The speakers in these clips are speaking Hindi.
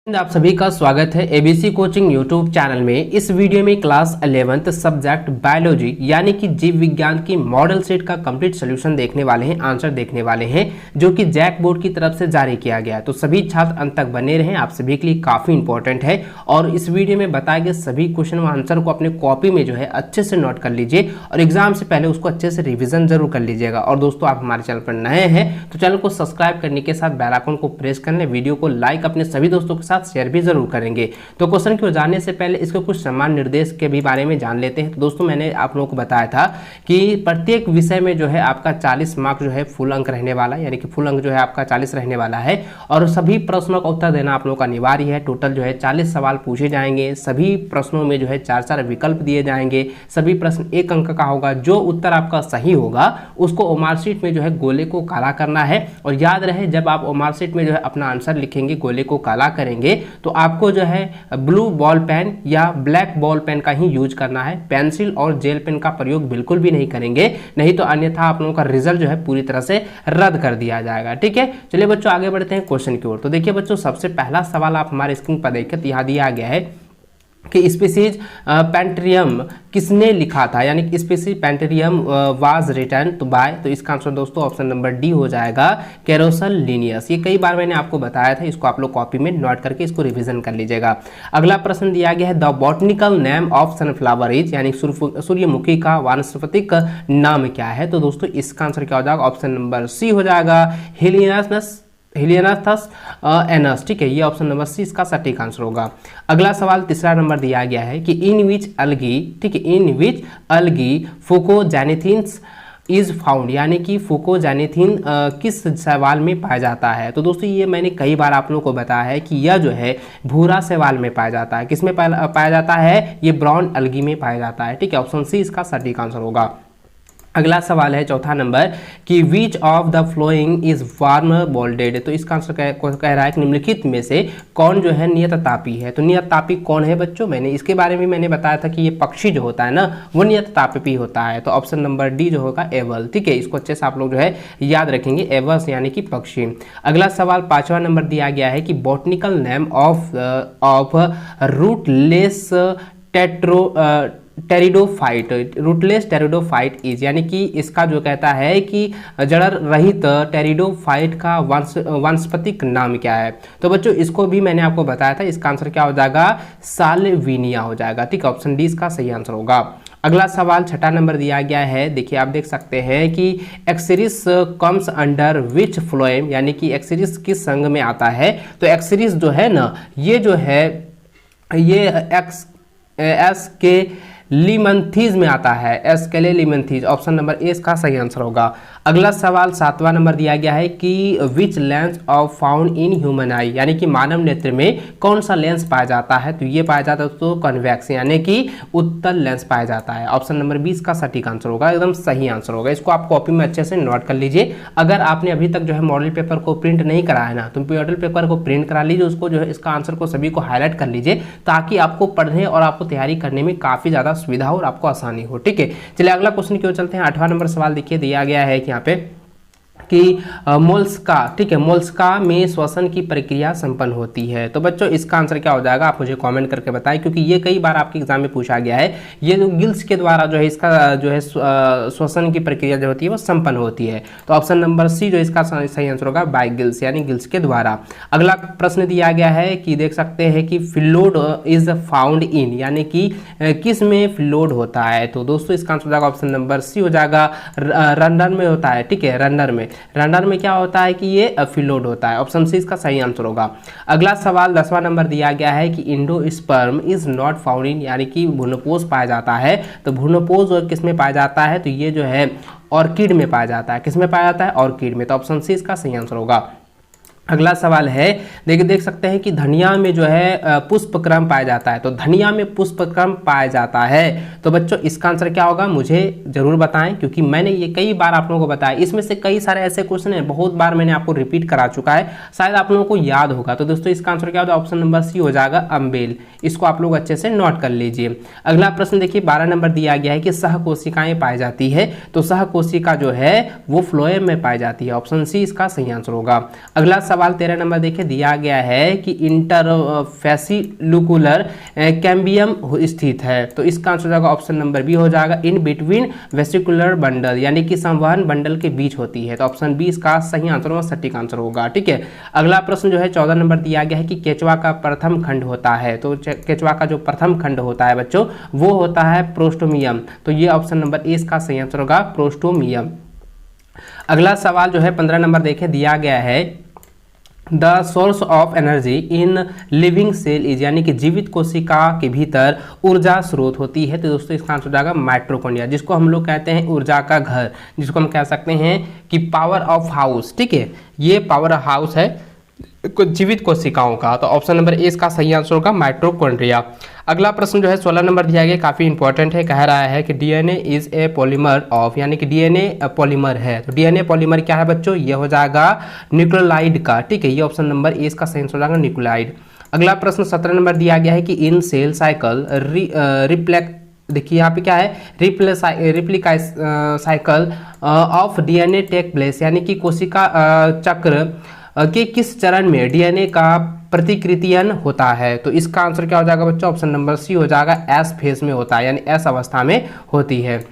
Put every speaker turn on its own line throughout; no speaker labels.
आप सभी का स्वागत है एबीसी कोचिंग यूट्यूब चैनल में। इस वीडियो में क्लास 11th सब्जेक्ट बायोलॉजी यानी कि जीव विज्ञान की मॉडल सेट का कंप्लीट सॉल्यूशन देखने वाले हैं, आंसर देखने वाले हैं, जो कि जैक बोर्ड की तरफ से जारी किया गया है। तो सभी छात्र अंत तक बने रहें, आप सभी के लिए काफी इंपॉर्टेंट है। और इस वीडियो में बताए गए सभी क्वेश्चन व आंसर को अपने कॉपी में जो है अच्छे से नोट कर लीजिए और एग्जाम से पहले उसको अच्छे से रिविजन जरूर कर लीजिएगा। और दोस्तों, आप हमारे चैनल पर नए हैं तो चैनल को सब्सक्राइब करने के साथ बेल आइकन को प्रेस कर लें, वीडियो को लाइक अपने सभी दोस्तों के साथ शेयर भी जरूर करेंगे। तो क्वेश्चन की ओर जाने से पहले इसके कुछ समान निर्देश के भी बारे में जान लेते हैं। तो दोस्तों, मैंने आप लोगों को बताया था कि प्रत्येक विषय में जो है आपका 40 मार्क जो है फुल अंक रहने वाला है, यानी कि फुल अंक जो है आपका 40 रहने वाला है। और सभी प्रश्नों का उत्तर देना आप लोगों का अनिवार्य है। टोटल जो है 40 सवाल पूछे जाएंगे। सभी प्रश्नों में जो है 4-4 विकल्प दिए जाएंगे। सभी प्रश्न 1 अंक का होगा। जो उत्तर आपका सही होगा उसको मार्कशीट में जो है गोले को काला करना है। और याद रहे, जब आप मार्कशीट में जो है अपना आंसर लिखेंगे, गोले को काला करेंगे, तो आपको जो है ब्लू बॉल पेन या ब्लैक बॉल पेन का ही यूज करना है। पेंसिल और जेल पेन का प्रयोग बिल्कुल भी नहीं करेंगे, नहीं तो अन्यथा आप लोगों का रिजल्ट जो है पूरी तरह से रद्द कर दिया जाएगा। ठीक है, चलिए बच्चों आगे बढ़ते हैं क्वेश्चन की ओर। तो देखिए बच्चों, सबसे पहला सवाल आप हमारे स्क्रीन पर देखिए, तो यहाँ दिया गया है कि स्पीसीज पेंट्रियम किसने लिखा था, यानी कि स्पीसीज पेंट्रियम वाज रिटन तो बाय। तो इसका आंसर दोस्तों ऑप्शन नंबर डी हो जाएगा, कैरोसल लिनियस। ये कई बार मैंने आपको बताया था, इसको आप लोग कॉपी में नोट करके इसको रिवीजन कर लीजिएगा। अगला प्रश्न दिया गया है, the botanical name of sunflower is, यानी सूर्यमुखी का वानस्पतिक नाम क्या है। तो दोस्तों इसका आंसर क्या हो जाएगा, ऑप्शन नंबर सी हो जाएगा, हेलियनाथस एनस। ठीक है, ये ऑप्शन नंबर सी इसका सटीक आंसर होगा। अगला सवाल तीसरा नंबर दिया गया है कि इन विच अलगी, ठीक है, इन विच अलगी फुकोजेनेथिन्स इज फाउंड, यानी कि फुकोजेनेथिन किस शैवाल में पाया जाता है। तो दोस्तों ये मैंने कई बार आप लोगों को बताया है कि यह जो है भूरा शैवाल में पाया जाता है। किस में पाया जाता है, ये ब्राउन अलगी में पाया जाता है। ठीक है, ऑप्शन सी इसका सटीक आंसर होगा। अगला सवाल है चौथा नंबर कि which of the following is warm blooded. तो इसका आंसर कह रहा है कि निम्नलिखित में से कौन जो है नियततापी है। तो नियततापी कौन है बच्चों, मैंने इसके बारे में मैंने बताया था कि ये पक्षी जो होता है ना, वो नियततापी होता है। तो ऑप्शन नंबर डी जो होगा एवल। ठीक है, इसको अच्छे से आप लोग जो है याद रखेंगे, एवल्स यानी कि पक्षी। अगला सवाल पांचवा नंबर दिया गया है कि botanical name of rootless pteridophyte, rootless pteridophyte is, यानी कि इसका जो कहता है कि जड़ रहित टेरिडोफाइट का वानस्पतिक नाम क्या है। तो बच्चों इसको भी मैंने आपको बताया था, इसका आंसर क्या हो जाएगा, साल्विनिया हो जाएगा। ठीक है, ऑप्शन डी इसका सही आंसर होगा। अगला सवाल छठा नंबर दिया गया है, देखिए आप देख सकते हैं कि एक्सिरिस कम्स अंडर विच फ्लोएम, यानी कि एक्सिरिस किस संघ में आता है। तो एक्सिरिस जो है ना, ये जो है ये एस के लिमंथीज में आता है, एस्केले लिमंथीज। ऑप्शन नंबर ए इसका सही आंसर होगा। अगला सवाल सातवां नंबर दिया गया है कि which lens of found in human आई, यानी कि मानव नेत्र में कौन सा लेंस पाया जाता है। तो ये पाया जाता है तो कन्वेक्स, यानी कि उत्तल लेंस पाया जाता है। ऑप्शन नंबर 20 का सटीक आंसर होगा, एकदम सही आंसर होगा। इसको आप कॉपी में अच्छे से नोट कर लीजिए। अगर आपने अभी तक जो है मॉडल पेपर को प्रिंट नहीं कराया ना, तो मॉडल पेपर को प्रिंट करा लीजिए, उसको जो है इसका आंसर को सभी को हाईलाइट कर लीजिए, ताकि आपको पढ़ने और आपको तैयारी करने में काफी ज्यादा सुविधा हो और आपको आसानी हो। ठीक है, चलिए अगला क्वेश्चन की ओर चलते हैं। 8वां नंबर सवाल देखिए दिया गया है कि यहाँ पे कि मोल्स्का, ठीक है, मोल्स्का में श्वसन की प्रक्रिया संपन्न होती है। तो बच्चों इसका आंसर क्या हो जाएगा, आप मुझे कमेंट करके बताएं, क्योंकि ये कई बार आपके एग्जाम में पूछा गया है। ये जो गिल्स के द्वारा जो है इसका जो है श्वसन की प्रक्रिया जो होती है वो संपन्न होती है। तो ऑप्शन नंबर सी जो इसका सही आंसर होगा, बाय गिल्स, यानी गिल्स के द्वारा। अगला प्रश्न दिया गया है कि देख सकते हैं कि फ्लूइड इज फाउंड इन, यानी कि किस में फ्लूइड होता है। तो दोस्तों इसका आंसर हो जाएगा, ऑप्शन नंबर सी हो जाएगा, रंडर में होता है। ठीक है, रनर में क्या होता है कि ये फ्लूइड होता है। ऑप्शन सी इसका सही आंसर होगा। अगला सवाल 10वां नंबर दिया गया है कि endosperm is not found in, यानी कि भ्रूणपोष पाया जाता है। तो भ्रूणपोष किस में पाया जाता है, तो ये जो है ऑर्किड में पाया जाता है। किस में पाया जाता है, ऑर्किड में। तो ऑप्शन सी इसका सही आंसर होगा। अगला सवाल है, देख सकते हैं कि धनिया में जो है पुष्पक्रम पाया जाता है। तो धनिया में पुष्पक्रम पाया जाता है। तो बच्चों इसका आंसर क्या होगा, मुझे जरूर बताएं, क्योंकि मैंने ये कई बार आप लोगों को बताया। इसमें से कई सारे ऐसे क्वेश्चन हैं, बहुत बार मैंने आपको रिपीट करा चुका है, शायद आप लोगों को याद होगा। तो दोस्तों इसका आंसर क्या होगा, ऑप्शन नंबर सी हो जाएगा, अम्बेल। इसको आप लोग अच्छे से नोट कर लीजिए। अगला प्रश्न देखिए 12 नंबर दिया गया है कि सहकोशिकाएं पाई जाती है। तो सहकोशिका जो है वो फ्लोएम में पाई जाती है। ऑप्शन सी इसका सही आंसर होगा। अगला सवाल 13 नंबर देखिए दिया गया है कि इंटरफेसिलुकुलर कैम्बियम स्थित है, तो इसका आंसर हो जाएगा ऑप्शन नंबर बी हो जाएगा, इन बिटवीन वेसिकुलर बंडल, यानी कि संवहन बंडल के बीच होती है, तो ऑप्शन बी इसका सही आंसर होगा, सटीक आंसर होगा। ठीक है, अगला प्रश्न जो है 14 नंबर दिया गया है कि केचुआ का प्रथम खंड होता है, तो केचुआ का जो प्रथम खंड होता है बच्चों वो होता है प्रोस्टोमियम, तो ये ऑप्शन नंबर ए इसका सही आंसर होगा, प्रोस्टोमियम। अगला सवाल जो है 15 नंबर देखे दिया गया है, the source of energy in living cell is, यानी कि जीवित कोशिका के भीतर ऊर्जा स्रोत होती है, तो दोस्तों इसका आंसर हो जाएगा माइटोकॉन्ड्रिया, जिसको हम लोग कहते हैं ऊर्जा का घर, जिसको हम कह सकते हैं कि पावर ऑफ हाउस। ठीक है, ये पावर हाउस है जीवित कोशिकाओं का, तो ऑप्शन नंबर ए इसका सही आंसर होगा माइटोकॉन्ड्रिया। अगला प्रश्न जो है 16 नंबर दिया गया, काफ़ी इंपॉर्टेंट है, कह रहा है कि DNA is a polymer of, यानी कि डीएनए पॉलीमर है, तो डीएनए पॉलीमर क्या है बच्चों, ये हो जाएगा न्यूक्लियोलाइड का। ठीक है, ये ऑप्शन नंबर ए इसका सही आंसर हो जाएगा न्यूक्लियोलाइड। अगला प्रश्न 17 नंबर दिया गया है कि इन सेल साइकिल रिप्लेक्ट, देखिए यहाँ पे क्या है, replica cycle of DNA take place, यानी कि कोशिका चक्र के किस चरण में डीएनए का प्रतिकृतियन होता है, तो इसका आंसर क्या हो जाएगा बच्चों, ऑप्शन नंबर सी हो जाएगा, एस फेज में होता है, यानी एस अवस्था में होती है।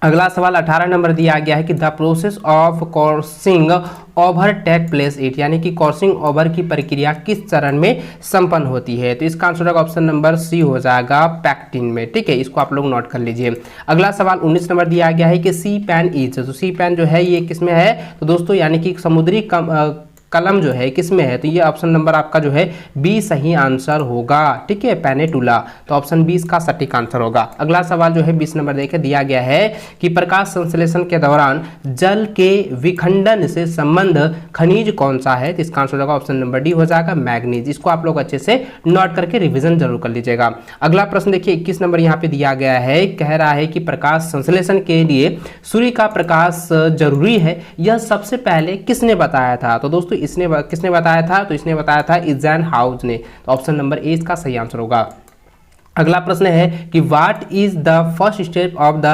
अगला सवाल 18 नंबर दिया गया है कि the process of crossing over take place it, यानी कि क्रॉसिंग ओवर की प्रक्रिया किस चरण में संपन्न होती है, तो इसका आंसर होगा ऑप्शन नंबर सी हो जाएगा, पैक्टिन में। ठीक है, इसको आप लोग नोट कर लीजिए। अगला सवाल 19 नंबर दिया गया है कि सी पैन इज, तो सी पैन जो है ये किस में है, तो दोस्तों यानी कि समुद्री कलम जो है किस में है, तो ये ऑप्शन नंबर आपका जो है बी सही आंसर होगा। ठीक है, पेनेटुला, तो ऑप्शन बी इसका सटीक आंसर होगा। अगला सवाल जो है 20 नंबर देखे दिया गया है कि प्रकाश संश्लेषण के दौरान जल के विखंडन से संबंध खनिज कौन सा है, तो इसका आंसर होगा ऑप्शन नंबर डी हो जाएगा, मैग्नीज। इसको आप लोग अच्छे से नोट करके रिविजन जरूर कर लीजिएगा। अगला प्रश्न देखिए 21 नंबर यहाँ पे दिया गया है, कह रहा है कि प्रकाश संश्लेषण के लिए सूर्य का प्रकाश जरूरी है, यह सबसे पहले किसने बताया था, तो दोस्तों इसने किसने बताया था, तो इसने बताया था इज़ेनहाउज़ ने, तो ऑप्शन नंबर ए इसका सही आंसर होगा। अगला प्रश्न है कि what is the first step of the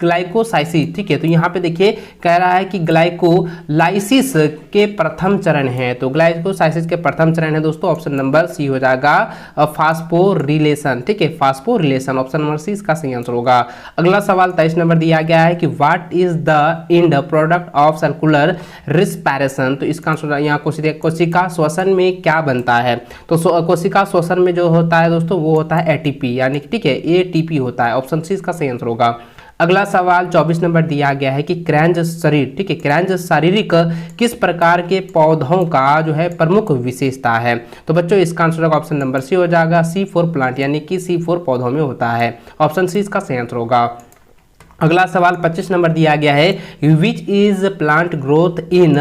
glycolysis. ठीक है, तो यहाँ पे देखिए कह रहा है कि ग्लाइकोलाइसिस के प्रथम चरण है, तो ग्लाइकोसाइसिस के प्रथम चरण है दोस्तों, ऑप्शन नंबर सी हो जाएगा, फास्फोरिलेशन। ठीक है, फास्फोरिलेशन, ऑप्शन नंबर सी इसका सही आंसर होगा। अगला सवाल 23 नंबर दिया गया है कि what is the end product of circular respiration, तो इसका आंसर यहाँ कोशिका श्वसन में क्या बनता है, तो कोशिका श्वसन में जो होता है दोस्तों वो होता है एटीपी, यानी कि ठीक है एटीपी होता है, ऑप्शन सी इसका सही आंसर होगा। अगला सवाल 24 नंबर दिया गया है कि क्रैंज शरीर, ठीक है, क्रैंज शारीरिक किस प्रकार के पौधों का जो है प्रमुख विशेषता है, तो बच्चों इसका आंसर होगा ऑप्शन नंबर सी हो जाएगा, C4 प्लांट, यानी कि C4 पौधों में होता है, ऑप्शन सी इसका सही आंसर होगा। अगला सवाल 25 नंबर दिया गया है which is plant growth in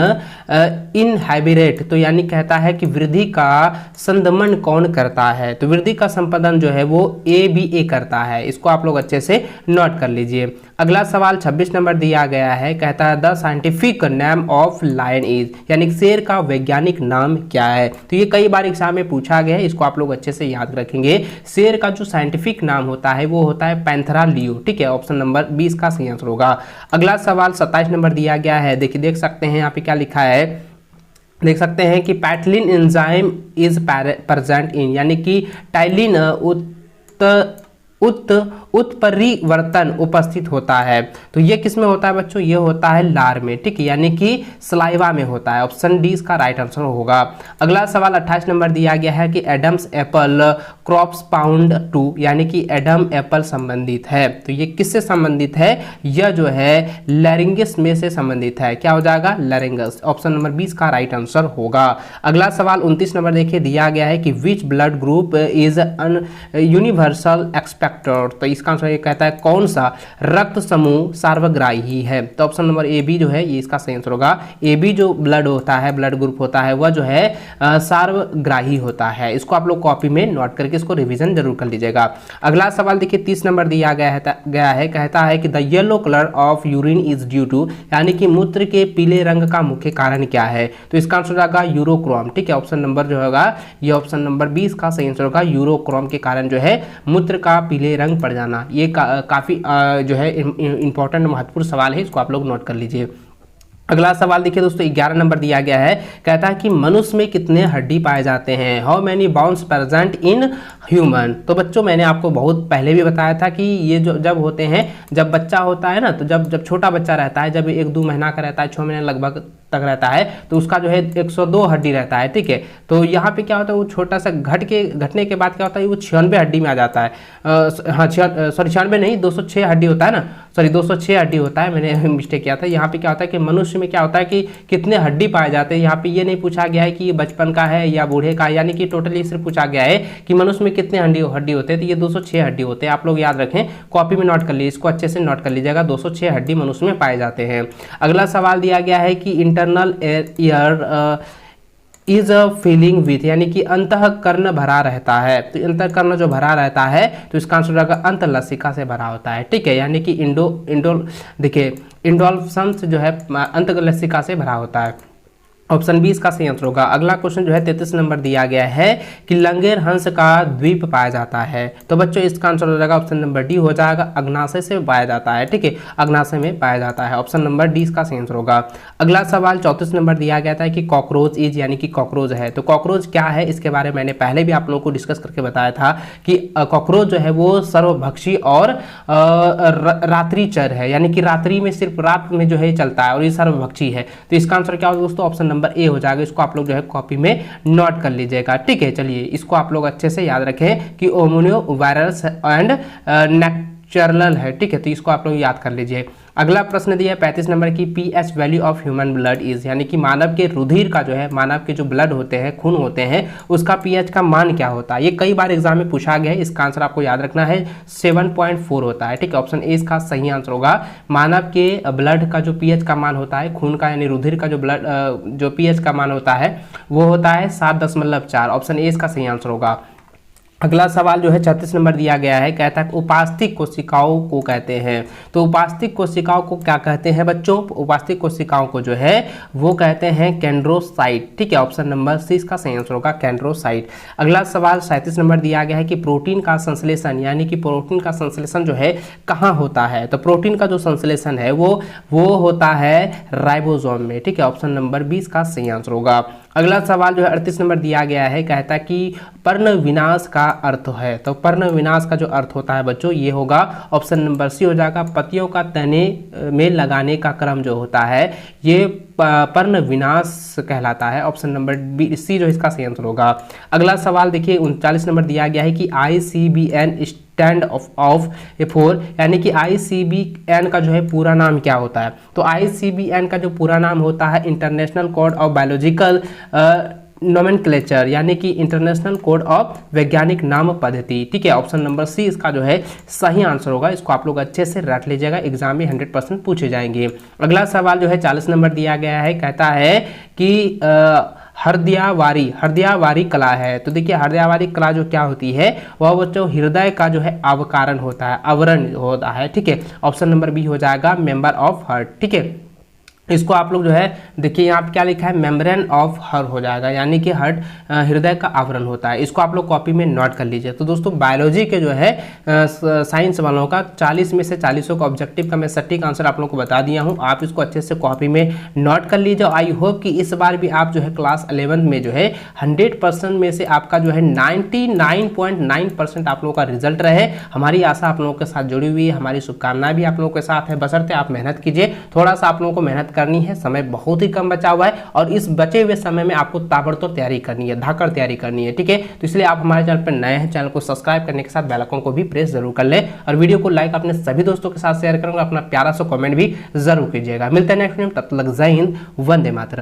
hybrid, तो यानी कहता है कि वृद्धि का संदमन कौन करता है, तो वृद्धि का संपादन जो है वो ABA करता है, इसको आप लोग अच्छे से नोट कर लीजिए। अगला सवाल 26 नंबर दिया गया है, कहता है the scientific name of lion is, यानी शेर का वैज्ञानिक नाम क्या है, तो ये कई बार एग्जाम में पूछा गया है, इसको आप लोग अच्छे से याद रखेंगे। शेर का जो साइंटिफिक नाम होता है वो होता है पैंथेरा लियो। ठीक है, ऑप्शन नंबर बी इसका सही आंसर होगा। अगला सवाल 27 नंबर दिया गया है, देखिए देख सकते हैं यहाँ पे क्या लिखा है, देख सकते हैं कि पैटलिन एंजाइम इज प्रेजेंट इन, यानी कि टाइलिन उत्परिवर्तन उपस्थित होता है, तो ये किस में होता है बच्चों, ये होता है लार में। ठीक है, यानी कि सलाइवा में होता है, ऑप्शन डी इसका राइट आंसर होगा। अगला सवाल 28 नंबर दिया गया है कि एडम्स एप्पल क्रॉप्स पाउंड 2, यानी कि एडम एप्पल संबंधित है, तो ये किससे संबंधित है, यह जो है लैरिंगस में से संबंधित है, क्या हो जाएगा लैरिंगस, ऑप्शन नंबर 20 का राइट आंसर होगा। अगला सवाल 29 नंबर देखिए दिया गया है कि which blood group is an universal acceptor, तो इसका आंसर ये कहता है कौन सा रक्त समूह सार्वग्राही है, तो ऑप्शन नंबर ए बी जो है ये इसका सही आंसर होगा। ए बी जो ब्लड होता है, ब्लड ग्रुप होता है, वह जो है सार्वग्राही होता है, इसको आप लोग कॉपी में नोट करके इसको रिवीजन जरूर कर लीजिएगा। अगला सवाल देखिए 30 नंबर दिया गया है, कहता है कि the yellow colour of urine is due to, यानी कि मूत्र के पीले रंग का मुख्य कारण क्या है, तो इसका आंसर होगा यूरोक्रोम। ठीक है, ऑप्शन नंबर जो होगा ये ऑप्शन नंबर 20 का सही आंसर होगा, यूरोक्रोम के कारण जो है मूत्र का पीले रंग पड़ जाना, ये काफ़ी जो है इंपॉर्टेंट महत्वपूर्ण सवाल है, इसको आप लोग नोट कर लीजिए। अगला सवाल देखिए दोस्तों, 11 नंबर दिया गया है, कहता है कि मनुष्य में कितने हड्डी पाए जाते हैं, how many bones present in human. तो बच्चों मैंने आपको बहुत पहले भी बताया था कि ये जो जब होते हैं, जब बच्चा होता है ना, तो जब छोटा बच्चा रहता है, जब 1-2 महीना का रहता है, 6 महीने लगभग तक रहता है, तो उसका जो है 102 हड्डी रहता है, ठीक है। तो यहाँ पे क्या होता है, वो छोटा सा घटने के बाद क्या होता है, वो 96 हड्डी में आ जाता है। हाँ 96 नहीं, 206 हड्डी होता है ना, 206 हड्डी होता है, मैंने मिस्टेक किया था। यहाँ पे क्या होता है कि मनुष्य में क्या होता है कि कितने हड्डी पाए जाते हैं। यहाँ पे ये नहीं पूछा गया है कि ये बचपन का है या बूढ़े का, यानी कि टोटली सिर्फ पूछा गया है कि मनुष्य में कितने हड्डी होते हैं, तो ये 206 हड्डी होते हैं। आप लोग याद रखें, कॉपी में नोट कर लीजिए, इसको अच्छे से नोट कर लीजिएगा, 206 हड्डी मनुष्य में पाए जाते हैं। अगला सवाल दिया गया है कि internal ear is a feeling with, यानी कि अंतःकरण भरा रहता है। तो अंतःकरण जो भरा रहता है, तो इसका आंसर होगा अंतलसिका से भरा होता है, ठीक है। यानी कि देखिए इंडोल्फिन्स जो है अंतलसिका से भरा होता है। ऑप्शन बी इसका सही आंसर होगा। अगला क्वेश्चन जो है 33 नंबर दिया गया है कि लंगेर हंस का द्वीप पाया जाता है। तो बच्चों इसका आंसर हो जाएगा ऑप्शन नंबर डी हो जाएगा, अग्नाशय से पाया जाता है, ठीक है, अग्नाशय में पाया जाता है। ऑप्शन नंबर डी इसका सही आंसर होगा। अगला सवाल 34 नंबर दिया गया था कि कॉकरोच इज, यानी कि कॉकरोच है। तो कॉकरोच क्या है, इसके बारे में मैंने पहले भी आप लोगों को डिस्कस करके बताया था कि कॉकरोच जो है वो सर्वभक्षी और रात्रिचर है, यानी कि रात्रि में सिर्फ रात में जो है चलता है और ये सर्वभक्षी है। तो इसका आंसर क्या होगा दोस्तों, ऑप्शन नंबर ए हो जाएगा। इसको आप लोग जो है कॉपी में नोट कर लीजिएगा, ठीक है। चलिए इसको आप लोग अच्छे से याद रखें कि ओमोनियो वायरस एंड नेचुरल है, ठीक है, तो इसको आप लोग याद कर लीजिए। अगला प्रश्न दिया है 35 नंबर की pH value of human blood is, यानी कि मानव के रुधिर का जो है, मानव के जो ब्लड होते हैं, खून होते हैं, उसका पीएच का मान क्या होता है। ये कई बार एग्जाम में पूछा गया है, इसका आंसर आपको याद रखना है 7.4 होता है, ठीक है। ऑप्शन ए इसका सही आंसर होगा। मानव के ब्लड का जो पीएच का मान होता है, खून का यानी रुधिर का जो ब्लड जो पीएच का मान होता है वो होता है 7.4। ऑप्शन ए इसका सही आंसर होगा। अगला सवाल जो है 36 नंबर दिया गया है, कहता है उपास्थिक कोशिकाओं को कहते हैं। तो उपास्थिक कोशिकाओं को क्या कहते हैं बच्चों, उपास्थिक कोशिकाओं को जो है वो कहते हैं केंड्रोसाइट, ठीक है। ऑप्शन नंबर सी इसका सही आंसर होगा, केंड्रोसाइट। अगला सवाल 37 नंबर दिया गया है कि प्रोटीन का संश्लेषण, यानी कि प्रोटीन का संश्लेषण जो है कहाँ होता है। तो प्रोटीन का जो संश्लेषण है वो होता है राइबोसोम में, ठीक है। ऑप्शन नंबर 20 का सही आंसर होगा। अगला सवाल जो है 38 नंबर दिया गया है, कहता है कि पर्ण विनाश का अर्थ है। तो पर्ण विनाश का जो अर्थ होता है बच्चों ये होगा, ऑप्शन नंबर सी हो जाएगा, पत्तियों का तने में लगाने का क्रम जो होता है ये पर्ण विनाश कहलाता है। ऑप्शन नंबर बी सी जो इसका सही आंसर होगा। अगला सवाल देखिए 39 नंबर दिया गया है कि ICBN stand of A four, यानी कि ICBN का जो है पूरा नाम क्या होता है। तो ICBN का जो पूरा नाम होता है international code of biological nomenclature, यानी कि इंटरनेशनल कोड ऑफ वैज्ञानिक नाम पद्धति, ठीक है। ऑप्शन नंबर सी इसका जो है सही आंसर होगा। इसको आप लोग अच्छे से रट लीजिएगा, एग्जाम में 100% पूछे जाएंगे। अगला सवाल जो है 40 नंबर दिया गया है, कहता है कि हृदयावारी कला है। तो देखिए हृदयावारी कला जो क्या होती है वह बच्चों हृदय का जो है अवकारण होता है, आवरण होता है, ठीक है। ऑप्शन नंबर बी हो जाएगा, मेंबर ऑफ हार्ट, ठीक है। इसको आप लोग जो है देखिए यहाँ पे क्या लिखा है, मेम्ब्रेन ऑफ हार्ट हो जाएगा, यानी कि हार्ट हृदय का आवरण होता है। इसको आप लोग कॉपी में नोट कर लीजिए। तो दोस्तों बायोलॉजी के जो है साइंस वालों का 40 में से 40 का ऑब्जेक्टिव का मैं सटीक आंसर आप लोगों को बता दिया हूँ। आप इसको अच्छे से कॉपी में नोट कर लीजिए। आई होप कि इस बार भी आप जो है क्लास 11 में जो है 100% में से आपका जो है 99.9% आप लोगों का रिजल्ट रहे। हमारी आशा आप लोगों के साथ जुड़ी हुई है, हमारी शुभकामनाएं भी आप लोगों के साथ है, बशर्ते आप मेहनत कीजिए। थोड़ा सा आप लोगों को मेहनत करनी है, समय बहुत ही कम बचा हुआ है और इस बचे हुए समय में आपको ताबड़तोड़ तैयारी करनी है, धाकड़ तैयारी करनी है, ठीक है। तो इसलिए आप हमारे चैनल पर नए हैं, चैनल को सब्सक्राइब करने के साथ बेल आइकन को भी प्रेस जरूर कर ले और वीडियो को लाइक अपने सभी दोस्तों के साथ शेयर करूंगा। अपना प्यारा सा कमेंट भी जरूर कीजिएगा। मिलते हैं नेक्स्ट वीडियो में, तब तक जय हिंद, वंदे मातरम।